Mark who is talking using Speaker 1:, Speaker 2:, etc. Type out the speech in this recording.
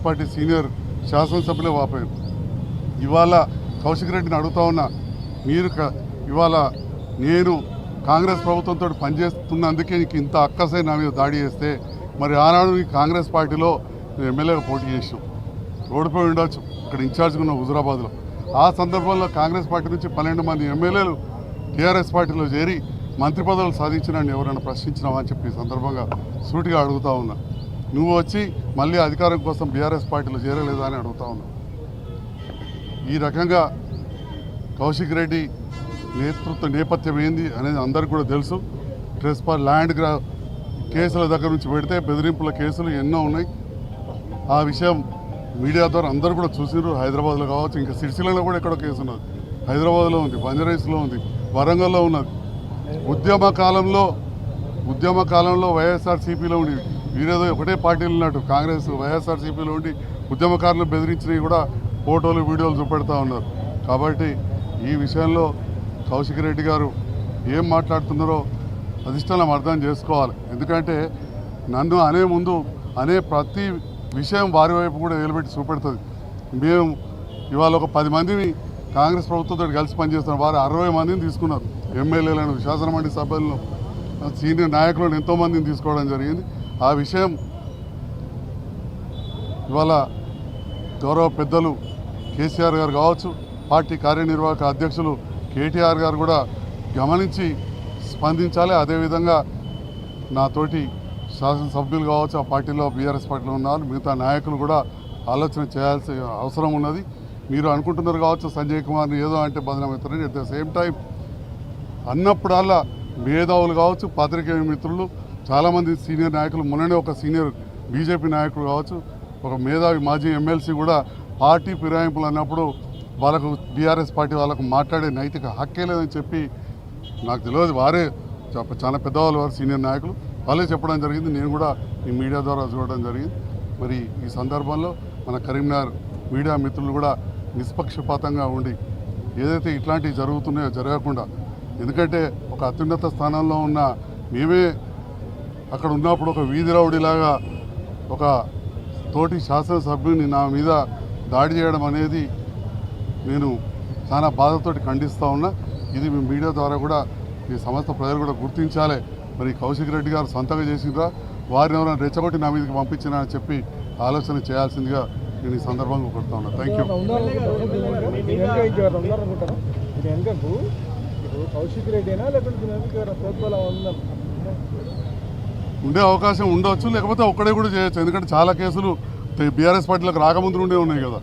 Speaker 1: Party senior శాసనసభ్యులే వాపోయారు. ఇవాళ కౌశిక్ రెడ్డిని అడుగుతా ఉన్నా, మీరు ఇవాళ నేను కాంగ్రెస్ ప్రభుత్వంతో పనిచేస్తున్నందుకే నీకు ఇంత అక్కసై నా మీద దాడి చేస్తే మరి ఆనాడు నీ కాంగ్రెస్ పార్టీలో ఎమ్మెల్యేగా పోటీ చేసాం, ఓడిపోయి ఉండొచ్చు ఇక్కడ ఇన్ఛార్జ్గా ఉన్న హుజురాబాద్లో. ఆ సందర్భంలో కాంగ్రెస్ పార్టీ నుంచి 12 మంది ఎమ్మెల్యేలు టీఆర్ఎస్ పార్టీలో చేరి మంత్రి పదవులు సాధించినాన్ని ఎవరైనా ప్రశ్నించినావా అని చెప్పి సందర్భంగా సూటిగా అడుగుతా ఉన్నా. నువ్వు వచ్చి మళ్ళీ అధికారం కోసం బీఆర్ఎస్ పార్టీలో చేరలేదా అని అడుగుతా ఉన్నా. ఈ రకంగా కౌశిక్ రెడ్డి నేపథ్యం ఏంది అనేది అందరికీ కూడా తెలుసు. ట్రెస్ ఫర్ ల్యాండ్ కేసుల దగ్గర నుంచి పెడితే బెదిరింపుల కేసులు ఎన్నో ఉన్నాయి. ఆ విషయం మీడియా ద్వారా అందరూ కూడా చూసినారు. హైదరాబాద్లో కావచ్చు, ఇంకా సిరిసిల్లలో కూడా ఎక్కడో కేసు ఉన్నది, హైదరాబాద్లో ఉంది, బంజారాహిల్స్లో ఉంది, వరంగల్లో ఉన్నది. ఉద్యమ కాలంలో వైఎస్ఆర్సీపీలో ఉండి వీరేదో ఒకటే పార్టీలు ఉన్నట్టు కాంగ్రెస్ వైఎస్ఆర్సీపీలో ఉండి ఉద్యమకారులు బెదిరించినవి కూడా ఫోటోలు వీడియోలు చూపెడతా ఉన్నారు. కాబట్టి ఈ విషయంలో కౌశిక్ రెడ్డి గారు ఏం మాట్లాడుతున్నారో అధిష్టానం అర్థం చేసుకోవాలి. ఎందుకంటే నన్ను అనే ప్రతి విషయం వారి వైపు కూడా నిలబెట్టి చూపెడుతుంది. మేము ఇవాళ ఒక 10 మందిని కాంగ్రెస్ ప్రభుత్వంతో కలిసి పనిచేస్తున్నాం. వారు 60 మందిని తీసుకున్నారు. ఎమ్మెల్యేలను, శాసనమండలి సభ్యులను, సీనియర్ నాయకులను ఎంతోమందిని తీసుకోవడం జరిగింది. ఆ విషయం ఇవాళ గౌరవ పెద్దలు కేసీఆర్ గారు కావచ్చు, పార్టీ కార్యనిర్వాహక అధ్యక్షులు కేటీఆర్ గారు కూడా గమనించి స్పందించాలి. అదేవిధంగా నాతోటి శాసనసభ్యులు కావచ్చు, ఆ పార్టీలో బీఆర్ఎస్ పార్టీలో ఉన్నారు, మిగతా నాయకులు కూడా ఆలోచన చేయాల్సిన అవసరం ఉన్నది. మీరు అనుకుంటున్నారు కావచ్చు సంజయ్ కుమార్ని ఏదో అంటే బదనామవుతారని. అట్ ద సేమ్ టైం అన్నప్పుడల్లా మేధావులు కావచ్చు, పాత్రికేయ మిత్రులు, చాలామంది సీనియర్ నాయకులు, మొన్ననే ఒక సీనియర్ బీజేపీ నాయకులు కావచ్చు, ఒక మేధావి మాజీ ఎమ్మెల్సీ కూడా పార్టీ ఫిరాయింపులు అన్నప్పుడు వాళ్ళకు బీఆర్ఎస్ పార్టీ వాళ్ళకు మాట్లాడే నైతిక హక్కే లేదని చెప్పి నాకు తెలియదు. వారే చాలా పెద్దవాళ్ళు, వారు సీనియర్ నాయకులు, వాళ్ళే చెప్పడం జరిగింది. నేను కూడా ఈ మీడియా ద్వారా చూడడం జరిగింది. మరి ఈ సందర్భంలో మన కరీంనగర్ మీడియా మిత్రులు కూడా నిష్పక్షపాతంగా ఉండి ఏదైతే ఇట్లాంటివి జరుగుతున్నాయో జరగకుండా, ఎందుకంటే ఒక అత్యున్నత స్థానంలో ఉన్న మేమే అక్కడ ఉన్నప్పుడు ఒక వీధి రౌడీలాగా ఒక తోటి శాసనసభ్యుని నా మీద దాడి చేయడం అనేది నేను చాలా బాధతోటి ఖండిస్తూ ఉన్నా. ఇది మీ మీడియా ద్వారా కూడా ఈ సమస్త ప్రజలు కూడా గుర్తించాలి. మరి కౌశిక్ రెడ్డి గారు సొంతంగా చేసిండ్రా, వారిని ఎవరైనా రెచ్చగొట్టి నా మీదకి పంపించినా అని చెప్పి ఆలోచన చేయాల్సిందిగా నేను ఈ సందర్భంగా కొడుతా ఉన్నా. Thank you. ఉండే అవకాశం ఉండవచ్చు, లేకపోతే ఒక్కడే కూడా చేయొచ్చు. ఎందుకంటే చాలా కేసులు బీఆర్ఎస్ పార్టీలకు రాకముందు ఉండే ఉన్నాయి కదా.